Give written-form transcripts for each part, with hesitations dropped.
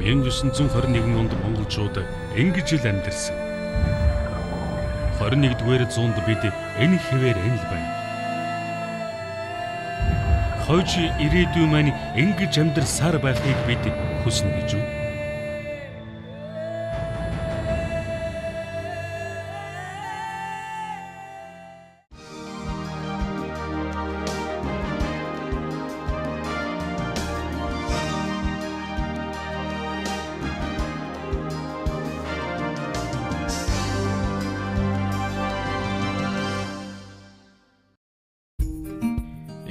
1921 онд монголчууд ингэж л амьдарсан. 21-р зуунд бид энэ хэвээр энэ л байна. Хойж ирээдүй маань ингэж амьдарсаар байхыг бид хүснэ гэж үү?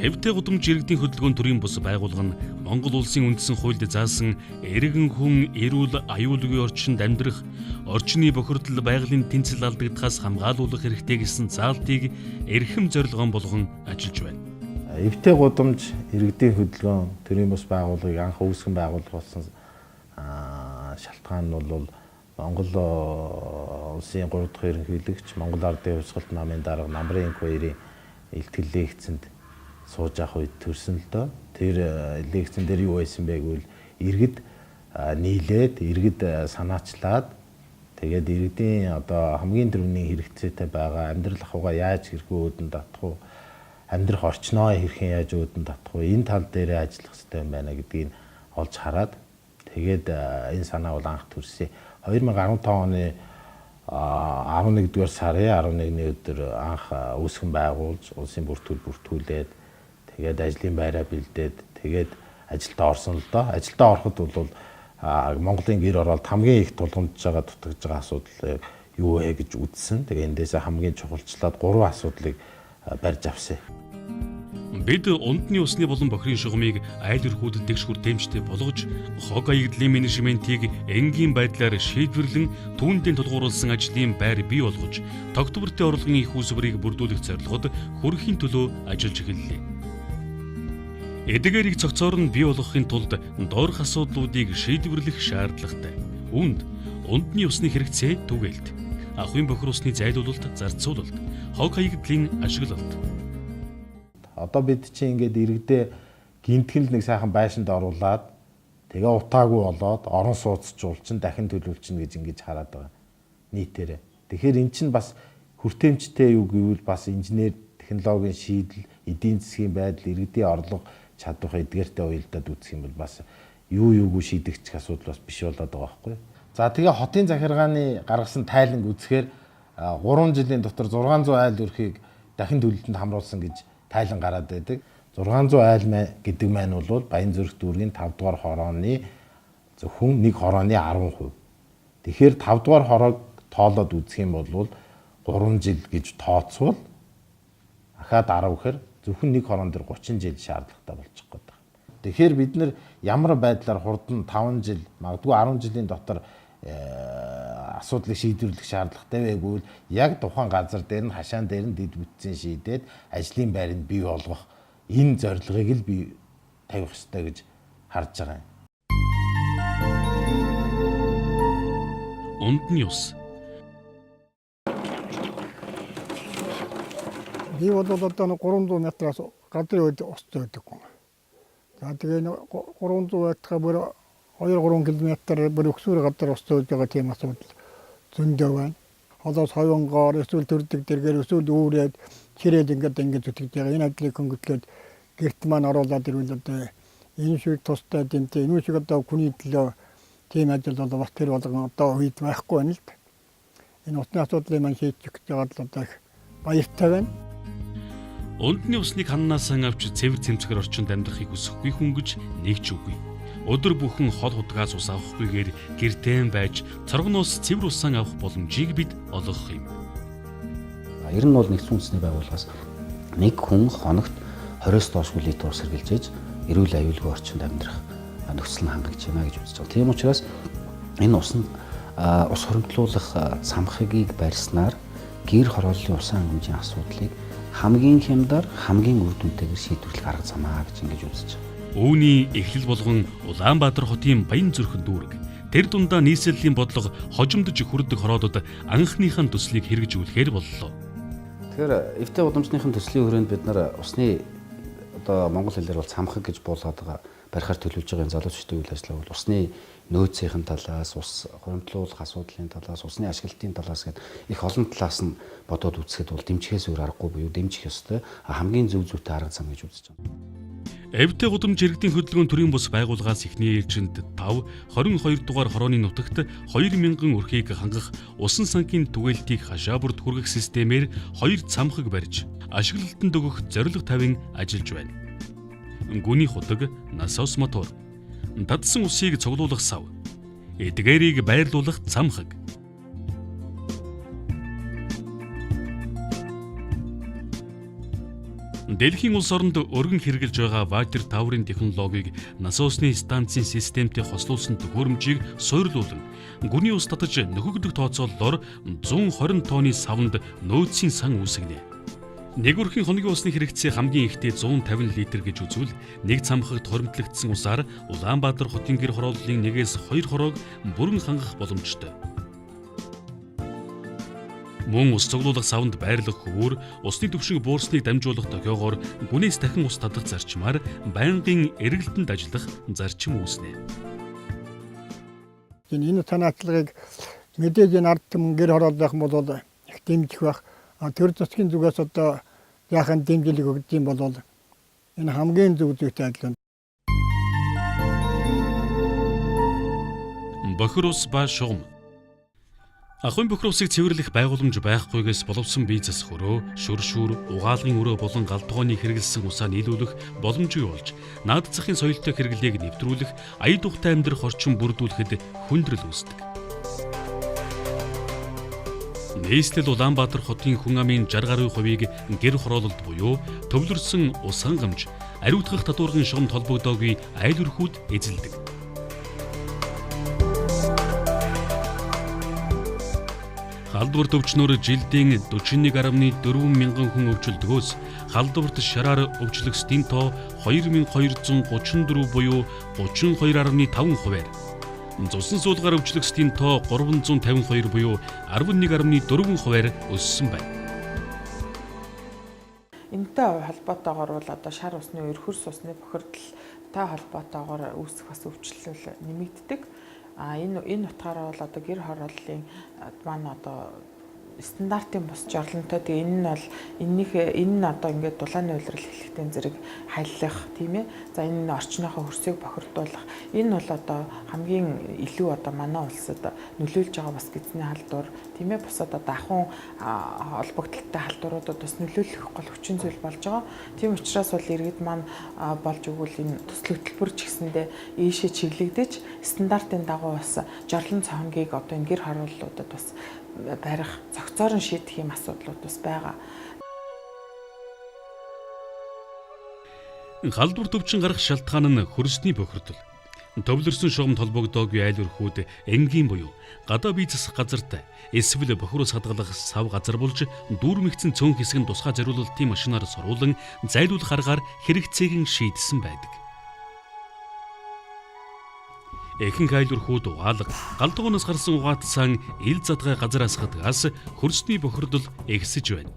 Эвтэй гудамж иргэдийн хөдөлгөөний төрийн бус байгууллага нь Монгол улсын үндсэн хуульд заасан эргэн хүн эрүүл аюулгүй орчинд амьдрах, орчны бохирдол байгалийн тэнцэл алдагдахаас хамгаалуулах хэрэгтэй гэсэн заалтыг эрхэм зорилгоон болгон ажиллаж байна. Эвтэй гудамж иргэдийн хөдөлгөөн төрийн бус байгууллагыг анх үүсгэн байгуулсан шалтгаан нь бол Монгол улсын 3 дахь ерөнхийлөгч Монгол Ардын хувьсгалт намын дарга Намрын энх хоёрын илтгэлээ эцэнд сууж авах үед төрсөн л доо. Тэр лекцэн дээр юу байсан бэ гэвэл иргэд нийлээд иргэд санаачлаад тэгээд иргэдийн одоо хамгийн түрүүний хэрэгцээтэй байгаа амьдрал ахуйгаа яаж хэрхэн өөдөн татах уу, амьдрах орчноо хэрхэн яаж өөдөн татах уу, энэ тал дээр ажиллах хэрэгтэй юм байна гэдгийг олж хараад тэгээд энэ санаа бол анх төрсөн. 2015 оны 11-р сарын 11-ний өдөр анх үүсгэн байгуулж улсын бүртгүүлээд тэгээд ажлын байраа бэлдээд тэгээд ажилдаа орсон л доо. Ажилдаа ороход бол Монголын гэр оролт хамгийн их тулгамдж байгаа дутагдж байгаа асуудал юу вэ гэж үзсэн. Тэгээд эндээсээ хамгийн чухалчлаад 3 асуудлыг барьж авсан. Бид ундны усны болон бохирын шугамыг айл өрхүүдэд дэвшгүр дэмжтэй болгож, хог аягдлын менежментийг энгийн байдлаар шийдвэрлэн түүндээ тулгуурласан ажлын байр бий болгож, тогтвортой орлогын их үүсвэрийг бүрдүүлэх зорилгод хүрэхийн төлөө ажиллаж эхэллээ. Эдгээрийг цогцоор нь бий болгохын тулд доорх асуудлуудыг шийдвэрлэх шаардлагатай. Үүнд ундны усны хэрэгцээ түгээлт, ахуйн бохир усны зайлуулалт, зарцуулалт, хог аягдлын ашиглалт. Одоо бид чинь ингээд иргэдээ гинтгэл нэг сайхан байшинд оруулаад тэгээ утаагүй болоод орон сууцчулчин дахин төлөвлөчин гэж ингэж хараад байгаа нийтээрээ. Тэгэхээр эн чинь бас хүртээмжтэй юу гэвэл бас инженер технологийн шийдэл, эдийн засгийн байдал, иргэдийн орлого чадвараа эдгээртэй уялдаад үзэх юм бол бас юугүй шийдэгдэх асуудал бас биш болоод байгаа байхгүй. За тэгээ хотын захиргааны гаргасан тайланг үзэхээр 3 жилийн дотор 600 айл өрхийг дахин төлөлтөнд хамруулсан гэж тайлан гараад байдаг. 600 айл гэдэг маань бол Баянзүрх дүүргийн 5 дугаар хорооны зөвхөн нэг хорооны 10%. Тэгэхээр 5 дугаар хороог тоолоод үзэх юм бол 3 жил гэж тооцвол ахаад 10 гэхээр зөвхөн нэг хороон дээр 30 жил шаардлагатай болчих гээд байна. Тэгэхээр бид нэр ямар байдлаар хурдан 5 жил, магадгүй 10 жилийн дотор асуудлыг шийдвэрлэх шаардлагатай вэ гэвэл яг тухайн газар дээр нь хашаан дээр нь дэд бүтцийн шийдээд ажлын байранд бий болгох энэ зорилгыг л би тавих ёстой гэж харж байгаа юм. Ундны ус. Би бол одоо 300 метраас гадрын үед устай байдаг. За тэгээ 300 метраа бүр 2-3 км бүр өксөр гадар устай байгаа тийм асуудал зөндөө байна. Одоо хойвонгоор эсвэл төрдөг дэргээр эсвэл үүрээд чирээд ингээд зүтгэж байгаа. Энэ ажлыг хөнгөлөд гэрт маань оруулаад ирвэл одоо энэ шиг тустай дэмтэй энэ шиг одоо хүний төлөө тийм ажил бол бас тэр болгон одоо үед байхгүй байна л да. Энэ усны асуудлыг маань шийдэх гэж байгаа л одоо баяртай байна. Ундны усныг ханнаасаа авч цэвэр цэмцгэр орчинд амьдрахыг хүсэхгүй хүн гэж нэгч үгүй. Өдөр бүхэн хол худгаас ус авахгүйгээр гэртээ байж цоргоноос цэвэр усан авах боломжийг бид олгох юм. Ер нь бол нэгдсэн үндэсний байгууллагаас нэг хүн хоногт 20-с доошгүй литр ус хэрглэж эрүүл аюулгүй орчинд амьдрах нөхцөл нь хангаж байна гэж үзэж байгаа. Тийм учраас энэ усанд ус хоригдлуулах самхагийг барьснаар гэр хорооллын усан хангамжийн асуудлыг хамгийн хямдар, хамгийн үр дүнтэйгээр шийдвэрлэх арга замаа гэж ингэж үзэж байгаа. Үүний эхлэл болгон Улаанбаатар хотын Баянзүрх дүүрэг. Тэр дундаа нийслэлийн бодлого хожимдож хүрдэг хороодод анхныхын төслийг хэрэгжүүлэхээр боллоо. Тэгэхээр эвтэй удамжныхын төслийн хүрээнд бид нар усны одоо монгол хэлээр бол самхаг гэж буулгаад байгаа барихаар төлөвлөж байгаа залуучуудын үйл ажиллагаа бол усны нөөцийн талаас, ус хуримтлуулах асуудлын талаас, усны ашиглалтын талаас гээд их олон талаас нь бодоод үзэхэд бол дэмжихээс өөр аргагүй буюу дэмжих ёстой. Хамгийн зөв зүйтэй арга зам гэж үзэж байна. Эвтэй гудамж иргэдийн хөдөлгөөн төрийн бус байгууллагаас эхний ээлжинд 5-22 дугаар хорооны нутагт 2000 өрхийг хангах усан сангийн түгээлтийг хашаа бүрд хүргэх системээр 2 цамхаг барьж ашиглалтанд өгөх зорилго тавин ажиллаж байна. Гүний худаг, насос мотор, дадсан усыг цуглуулах сав, эдгээрийг байрлуулах цамхаг. Дэлхийн улс оронд өргөн хэрэгжилж байгаа Water Tower-ын технологиг насосны станцын системтэй хослуулсан төхөөрөмжийг суйрлуулан гүний ус татаж нөхөгдөх тооцооллоор 120 тонны савнд нөөцийн сан үүсгэнэ. Нэг өрхийн хоногийн усны хэрэгцээ хамгийн ихдээ 150 литр гэж үзвэл нэг цамхагт хоримтлагдсан усаар Улаанбаатар хотын гэр хорооллын 1-2 хороог бүрэн хангах боломжтой. Мөн ус цуглуулах савнд байрлах хөвөр усны түвшинг буурсныг дамжуулах тохиогоор гүнээс дахин ус татах зарчмаар байнгын эргэлтэнд ажиллах зарчим үүснэ. Энэ санаачлагыг мэдээж энэ ард түмэн гэр хорооллох бол их дэмжих байх. Төр засгийн зүгээс одоо яахан дэмжлэг өгдөг юм бол энэ хамгийн зөв зүйтэй адилхан. Бохир ус ба шугам. Ахын бохир усыг цэвэрлэх байгууламж байхгүйгээс боловсон бие засхөрөө, шүршүр, угаалгын өрөө болон галдгооны хэрэгэлсэн усаа нийлүүлэх боломжгүй болж, наад захын соёлтой хэрэглээг нэвтрүүлэх, ая тухтай амьдрах орчин бүрдүүлэхэд хүндрэл үүсдэг. Нийслэл Улаанбаатар хотын хүн амын 60 гаруй хувийг гэр хороололд буюу төвлөрсөн ус хангамж, ариутгах татваргын шугамд холбогдоогүй айл өрхүүд эзэлдэг. Халдварт өвчнөөр жилдийн 41.4 мянган хүн өвчлөгөөс халдварт шараар өвчлөгсдийн тоо 2234 буюу 32.5%-аар, цусан суулгаар өвчлөгсдийн тоо 352 буюу 11.4%-аар өссөн байна. Энэтэй холбоотойгоор бол одоо шар усны үер хөрс усны бохирдолтой холбоотойгоор үүсэх бас өвчлөл нэмэгддэг. Энэ утгаараа бол одоо гэр хорооллын маань одоо стандартын бус жорлонтой. Тэгээ энэ нь бол энэ нь одоо ингээд дулааны улирал хэлхтэн зэрэг хайлах тийм ээ. За энэ орчныхоо хөрсийг бохирдуулах. Энэ бол одоо хамгийн илүү одоо манай улсад нөлөөлж байгаа бас гидсний халдвар тийм ээ. Бусад одоо ахуйн холбогдлолтой халдваруудад бас нөлөөлөх гол хүчин зүйл болж байгаа. Тийм учраас бол иргэд маань болж өгвөл энэ төсөл хөтөлбөр ч гэсэндээ ийшээ чиглэгдэж стандартын дагуу бас жорлон цонгийг одоо энэ гэр хорооллуудад бас барих, цогцоор нь шийдэх юм асуудлууд бас байгаа. Халдвар төвчин гарах шалтгаан нь хөрсний бохирдол. Төвлөрсөн шугамд холбогдоогүй айл өрхүүд энгийн буюу гадаа бие засах газарт эсвэл бохир ус хадгалах сав газар болж дүүрмэгцэн цөөн хэсэг нь тусгай зориулалтын машинаар соруулан зайлуулах аргаар хэрэгцээг нь шийдсэн байдаг. Ихэнх айл өрхүүд угаалга, галдгоноос гарсан угаатсан ил задгай газараас хадгаас хөрсний бохирдол ихсэж байна.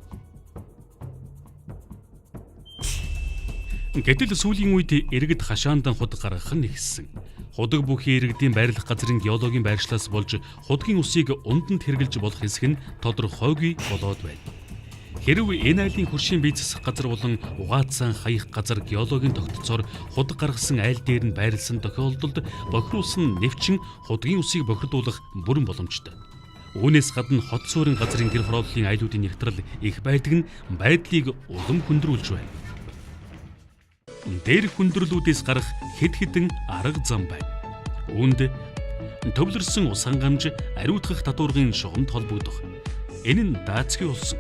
Гэтэл сүүлийн үед иргэд хашаандан худаг гаргах нь ихссэн. Худаг бүхий иргэдийн байрлах газрын геологийн байршлаас болж худгийн усыг унданд хэрглэж болох хэсэг нь тодорхойгүй болоод байна. Хэрв энэ айлын хөршийн бие засах газар болон угаатсан хаях газар геологийн тогтцоор худаг гаргасан айл дээр нь байрлсан тохиолдолд бохир ус нь нэвчин худгийн усыг бохирдуулах бүрэн боломжтой. Үүнээс гадна хот суурин газрын гэр хорооллын айлуудын нягтрал их байдаг нь байдлыг улам хүндрүүлж байна. Дээр хүндрэлүүдээс гарах хэд хэдэн арга зам байна. Үүнд төвлөрсөн ус хангамж, ариутгах татваргын шугамд холбогдох. Энэ нь даацгийн улсан.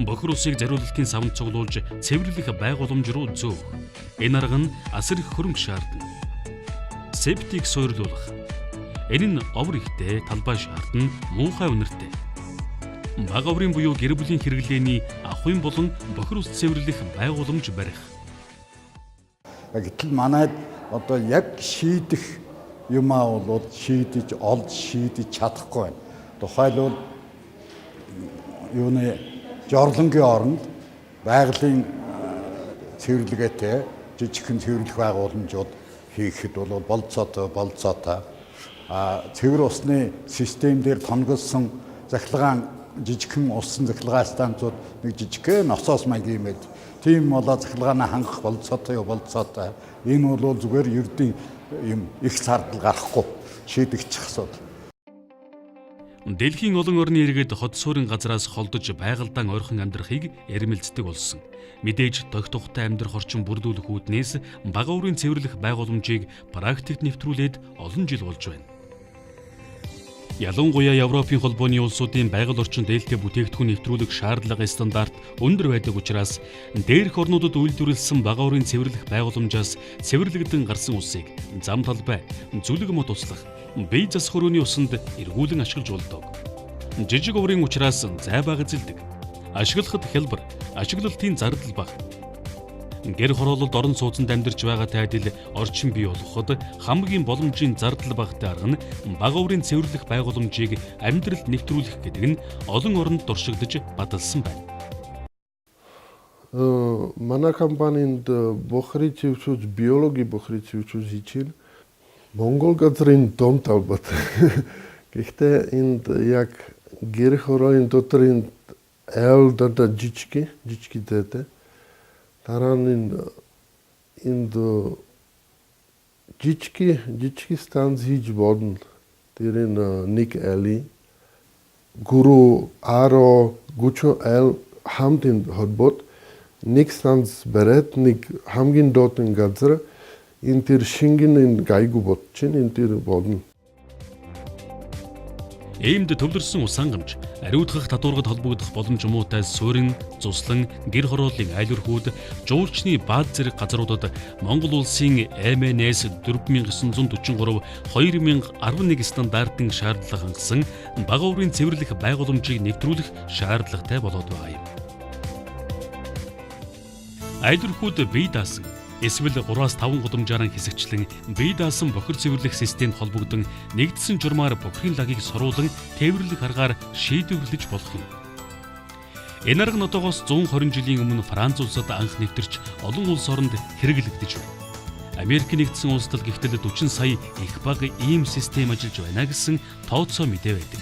Бохир усыг зориулалтын савнд цуглуулж цэвэрлэх байгууламж руу зөөх. Энэ арга нь асар их хөрөнгө шаардна. Септик суйрлуулах. Энэ нь овор ихтэй, талбай шаардна, муухай үнэртэй. Бага оврын буюу гэр бүлийн хэрэглээний ахуйн болон бохир ус цэвэрлэх байгууламж барих. Гэтэл манайд одоо яг шийдэх юмаа бол шийдэж олж шийдэж чадахгүй байна. Тухайлбал юуны жорлонгийн оронд байгалийн цэвэрлэгээтэй жижигхэн цэвэрлэх байгууламжууд хийхэд бол болцоотой цэвэр усны систем дээр тонгосон захилгаан жижигхэн усан захилгаан станцууд нэг жижигхэн ноцоос маягийн байд. Тийм болоо захилгаанаа хангах болцоотой. Энэ бол зүгээр ердийн юм их зардал гарахгүй шийдэгдэх асуудал. Дэлхийн олон орны иргэд хот суурин газраас холдож байгальдаан ойрхон амьдрахыг эрмэлздэг болсон. Мэдээж тогтохтой амьдрах орчин бүрдүүлэх үүднээс бага үрийн цэвэрлэх байгууламжийг практикт нэвтрүүлээд олон жил болж байна. Ялангуяа Европын холбооны улсуудын байгаль орчинд ээлтэй бүтээгдэхүүн нэвтрүүлэх шаардлага стандарт өндөр байдаг учраас дээрх орнуудад үйлдвэрлэсэн бага үрийн цэвэрлэх байгууламжаас цэвэрлэгдэн гарсан усыг зам талбай, зүлэг мод услах, бие засах хөрөөний усанд эргүүлэн ашиглаж болдог. Жижиг уврын учраас зай бага эзэлдэг. Ашиглахад хялбар, ашиглалтын зардал бага. Гэр хороололд орон сууцнд амьдарч байгаатай адил орчин бий болгоход хамгийн боломжийн зардал багтай арга нь бага үрийн цэвэрлэх байгууламжийг амьдралд нэвтрүүлэх гэдэг нь олон оронд дуршигдж бадалсан байна. Манай компанид бохрий цэвэршүүлж биологи бохрий цэвэршүүлж хийчихэл Монгол газрын дом талбат. Гэхдээ энд яг гэр хороолын дотор айл дата жижиг дэдэ. Дараа нь энд жижиг станц хийж болно. Тэр нэг али гуру аро гучо айл хамтын холбот нэг станц бариад нэг хамгийн дотын газар энэ тэр шингэн гайгүй бодчин энэ тэр болно. Иймд төвлөрсөн ус хангамж, ариутгах татваргад холбогдох боломж муутай суурин, цуслан, гэр хорооллын айл өрхүүд, жуулчны бааз зэрэг газруудад Монгол улсын МНС 4943 2011 стандартын шаардлага хангасан бага үрийн цэвэрлэх байгууламжийг нэвтрүүлэх шаардлагатай болоод байгаа юм. Айл өрхүүд бие даасан эсвэл 3-5 гудамжаараа хэсэгчлэн бие даасан бохир цэвэрлэх системд холбогдсон нэгдсэн журмаар бохирын лагийг соруулан тээвэрлэх аргаар шийдвэрлэж болох юм. Энэ арга нотоогоос 120 жилийн өмнө Франц улсад анх нэвтэрч олон улс оронд хэрэглэгдэж байна. Америк нэгдсэн улсад гихтэл 40 сая их бага ийм систем ажиллаж байна гэсэн тооцоо мэдээ байдаг.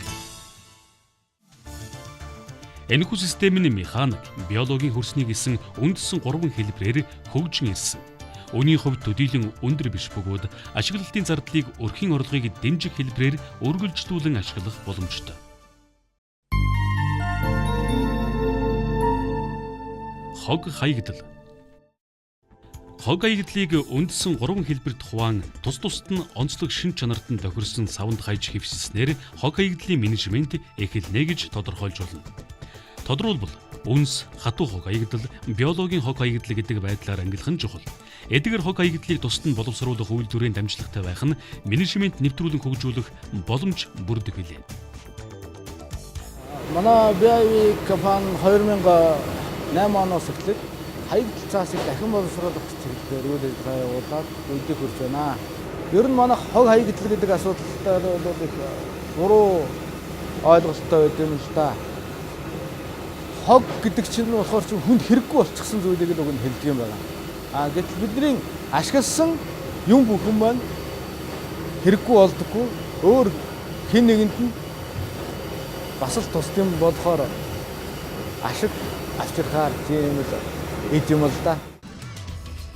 Энэхүү системийн механик, биологийн хөрсний гэсэн үндсэн 3 хэлбэрээр хөгжин ирсэн. Үүний хувьд төдийлөн өндөр биш бөгөөд ашиглалтын зардлыг өрхийн орлогыг дэмжих хэлбэрээр үргэлжлүүлэн ашиглах боломжтой. Хог хаягдал. Хог хаягдлыг үндсэн 3 хэлбэрт хуваан тус тусад нь онцлог шин чанарт нь тохирсон савнд хаяж хэвшилснээр хог хаягдлын менежмент эхэлнэ гэж тодорхойлж болно. Тодорхойлбол үнс, хатуу хог хаягдал, биологийн хог хаягдал гэдэг байдлаар ангилах нь чухал. Эдгээр хог хаягдлыг тусад нь боловсруулах үйлдвэрийн дамжлагтай байх нь менежмент нэвтрүүлэн хөгжүүлэх боломж бүрдэх билээ. Манай BIV компани 2008 оноос эхлээд хаягдал цаасыг дахин боловсруулах чиглэлээр үйл ажиллагаа явуулаад үлдэх хүрч байна. Ер нь манай хог хаягдал гэдэг асуудалтай бол их буруу ойлголттой байд юм л да. Хог гэдэг чинь болохоор хүнд хэрэггүй болчихсон зүйлийг л уг нь хэлдэг юм байна. Гэтэл бидний ашигласан юм бүхэн маань хэрэггүй болдоггүй. Өөр хэн нэгэнд нь бас л тусд юм болохоор ашиг авчирхаар тийм л эд юм л да.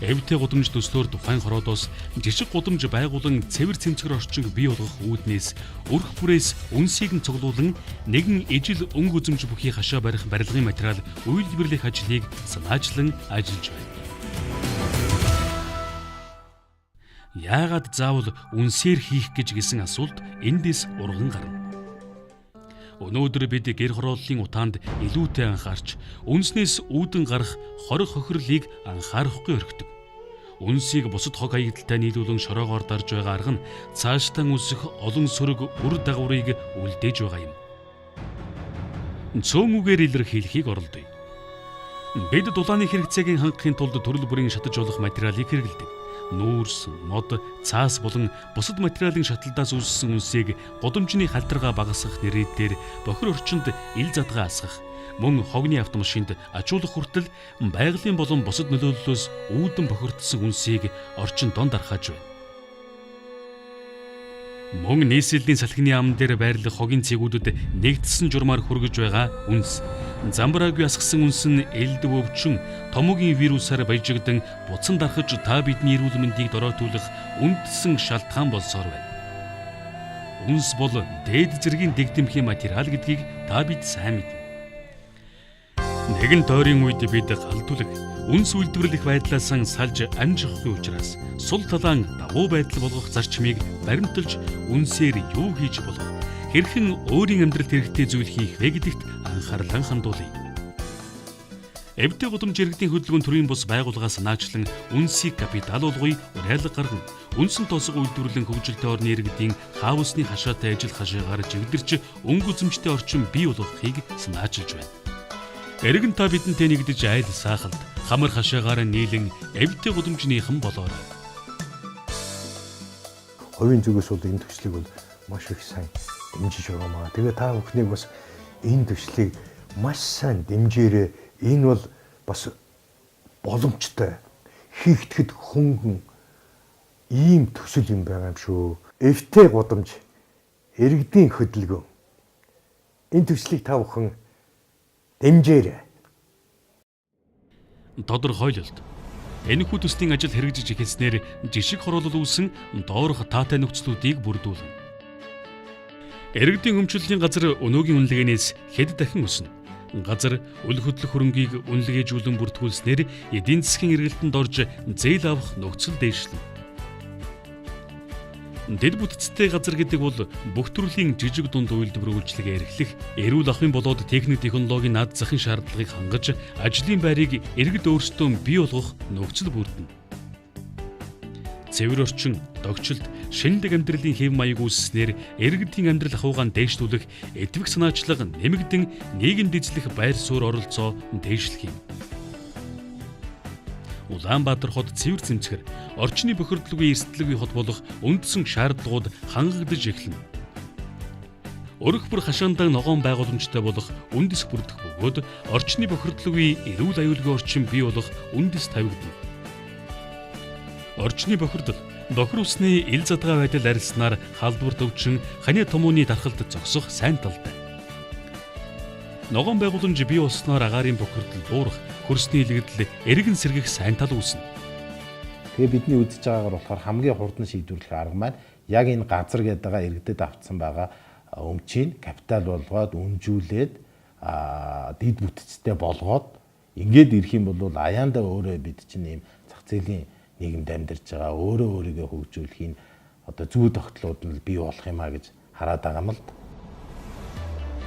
Эвтэй гудамж төслөөр тухайн хороодоос жижиг гудамж байгуулан цэвэр цэмцгэр орчинг бий болгох үүднээс өрх бүрээс үнсийг нь цуглуулан нэгэн ижил өнгө үзэмж бүхий хашаа барих барилгын материал үйлдвэрлэх ажлыг санаачлан ажиллаж байна. Яагаад заавал үнсээр хийх гэж гисэн асуулт эндээс урган гарна. Өнөөдөр бид гэр хорооллын утаанд илүүтэй анхаарч үнснээс үүдэн гарах хорих хохирлыг анхаарахгүй орхидог. Үнсийг бусад хог хаягдалтай нийлүүлэн шороогоор дарж байгаа арга нь цаашдаа үсэх олон сөрөг үр дагаврыг үлдээж байгаа юм. Цөмөгээр илэрхийлэхийг оролдъё. Бид дулааны хэрэгцээг хангахын тулд төрөл бүрийн шатаж болох материалыг хэрэглэдэг. Нүүрс, мод, цаас болон бусад материалын шаталдаас үүссэн үнсийг гудамжны халтрага багасгах нэрээр бохир орчинд ил задгаа асгах, мөн хогны автомашинд ачуулах хүртэл байгалийн болон бусад нөлөөллөөс үүдэн бохирдсон үнсийг орчин донд архааж байна. Мөн нийслэлийн салхины ам дээр байрлах хогийн цэгүүдэд нэгдсэн журмаар хүргэж байгаа үнс. Замбраагүй асгсан үнс нь элд өвчин, томогийн вирусаар баяжигдан буцан дарахж та бидний эрүүл мэндийг дороотуулах үндсэн шалтгаан болсоор байна. Үнс бол дээд зэргийн дэгдэмхийн материал гэдгийг та бид сайн мэднэ. Нэгэн тойрын үед бид галдуулаг үнс үйлдвэрлэх байдлаас салж амжихгүй учраас сул талаан давуу байдал болгох зарчмыг баримталж үнсээр юу хийж болох, хэрхэн өөрийн амьдралд хэрэгтэй зүйл хийх вэ гэдэгт анхаарлаа хандуулъя. Эвдээ гудамж иргэдийн хөдөлгөөн төрийн бус байгууллагаас наачлан үнсийг капитал болгоё, урайлаг гаргана. Үнсэн тосгоо үйлдвэрлэн хөгжилтэй орны иргэдийн хаусны хашаатай ажил хашаагаар жигдэрч өнгө үзэмжтэй орчин бий болгохыг санаачилж байна. Эргэн та бидэнтэй нэгдэж айл саахалд хамар хашаагаар нийлэн эвдээ гудамжныхан болоорой. Хувийн зүгээс бол энэ төслийг бол маш их сайн дэмжиж байгаа. Тэгээ та бүхнийг бас энэ төслийг маш сайн дэмжээрэй. Энэ бол бас боломжтой. Хийгдэхэд хөнгөн ийм төсөл юм байгаа юм шүү. Эвтэй гудамж, иргэдийн хөдөлгөөн. Энэ төслийг та бүхэн дэмжээрэй. Тодорхойлолт. Энэхүү төслийн ажил хэрэгжиж эхэлснээр жишг хороолол үүсэн доорх таатай нөхцлүүдийг бүрдүүлнэ. Иргэдийн өмчлөлийн газар өнөөгийн үнэлгээнээс хэд дахин өснө. Газар үл хөдлөх хөрөнгийг үнэлгээжүүлэн бүртгүүлснээр эдийн засгийн эргэлтэнд орж зээл авах нөхцөл дээшлэнэ. Дэд бүтцтэй газар гэдэг бол бүх төрлийн жижиг дунд үйлдвэр үйлчлэгээ эрхлэх, эрүүл ахуйн болоод техник технологийн наад захын шаардлагыг хангаж, ажлын байрыг иргэд өөрсдөө бий болгох нөхцөл бүрдэнэ. Цэвэр орчин, догчлолт, шинэлэг амьдралын хэв маяг үүсснээр иргэдийн амьдрал ахуйгаан дээшлүүлэх, эдвэх санаачлага нэмэгдэн нийгэмд эзлэх байр суурь оролцоо дээшлэх юм. Улаанбаатар хот цэвэр цэмцгэр орчны бохирдлогын эрсдлэгийн хот болох үндсэн шаардлагууд хангагдж эхэлнэ. Өрх бүр хашаандаа ногоон байгууламжтай болох үндэс бүрдэх бөгөөд орчны бохирдлогын эрүүл аюулгүй орчин бий болох үндэс тавигдана. Орчны бохирдол бохир усны ил задгаа байдал арилснаар халдварт өвчин, ханиа томооны дархалд зогсох сайн талтай. Ногоон байгууламж бий болсноор агаарын бохирдол буурах, хөрсний илэгдэл эргэн сэргэх сайн тал үүснэ. Тэгээ бидний үзэж байгаагаар болохоор хамгийн хурдан шийдвэрлэх арга маань яг энэ газар гэдэг байгаа иргэдэд авцсан байгаа өмчийг капитал болгоод үнжүүлээд дид бүтцтэй болгоод ингээд ирэх юм бол аяандаа өөрөө бид чинь ийм зах зээлийн нийгэмд амьдарч байгаа өөрийгөө хөгжүүлэхийн одоо зүй тогтлууд нь бий болох юм а гэж хараад байгаа юм л да.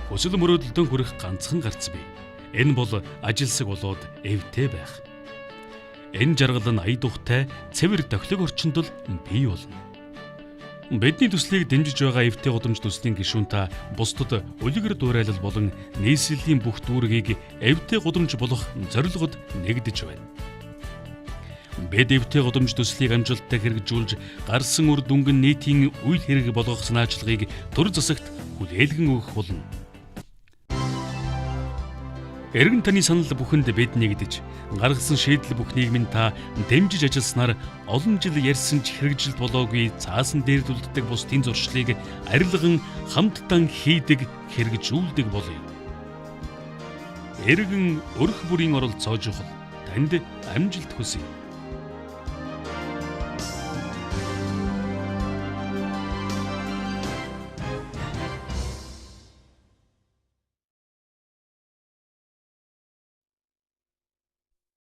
Хүсэл мөрөөдөлтөнд хүрэх ганцхан гарц бий. Энэ бол ажилсаг болоод эвтэй байх. Энэ жаргал нь ая тухтай цэвэр тохилог орчинд л бий болно. Бидний төслийг дэмжиж байгаа эвтэй гудамж төслийн гишүүн та бусдад үлгэр дуурайлал болон нийслэлийн бүх дүүргийг эвтэй гудамж болох зорилгод нэгдэж байна. Бид эвтэй гудамж төслийг амжилттай хэрэгжүүлж гарсан үр дүнгийн нийтийн үйл хэрэг болгох санаачлагыг төр засагт хүлээлгэн өгөх болно. Эргэн таны санал бүхэнд бид нэгдэж гаргасан шийдэл бүх нийгмийн та дэмжиж ажилласнаар олон жил ярьсан ч хэрэгжилт болоогүй цаасан дээр дүлддэг бусдын зуршлыг арилган хамтдаа хийдэг хэрэгжүүлдэг болъё. Эргэн өрх бүрийн оролцоо жохол танд амжилт хүсье.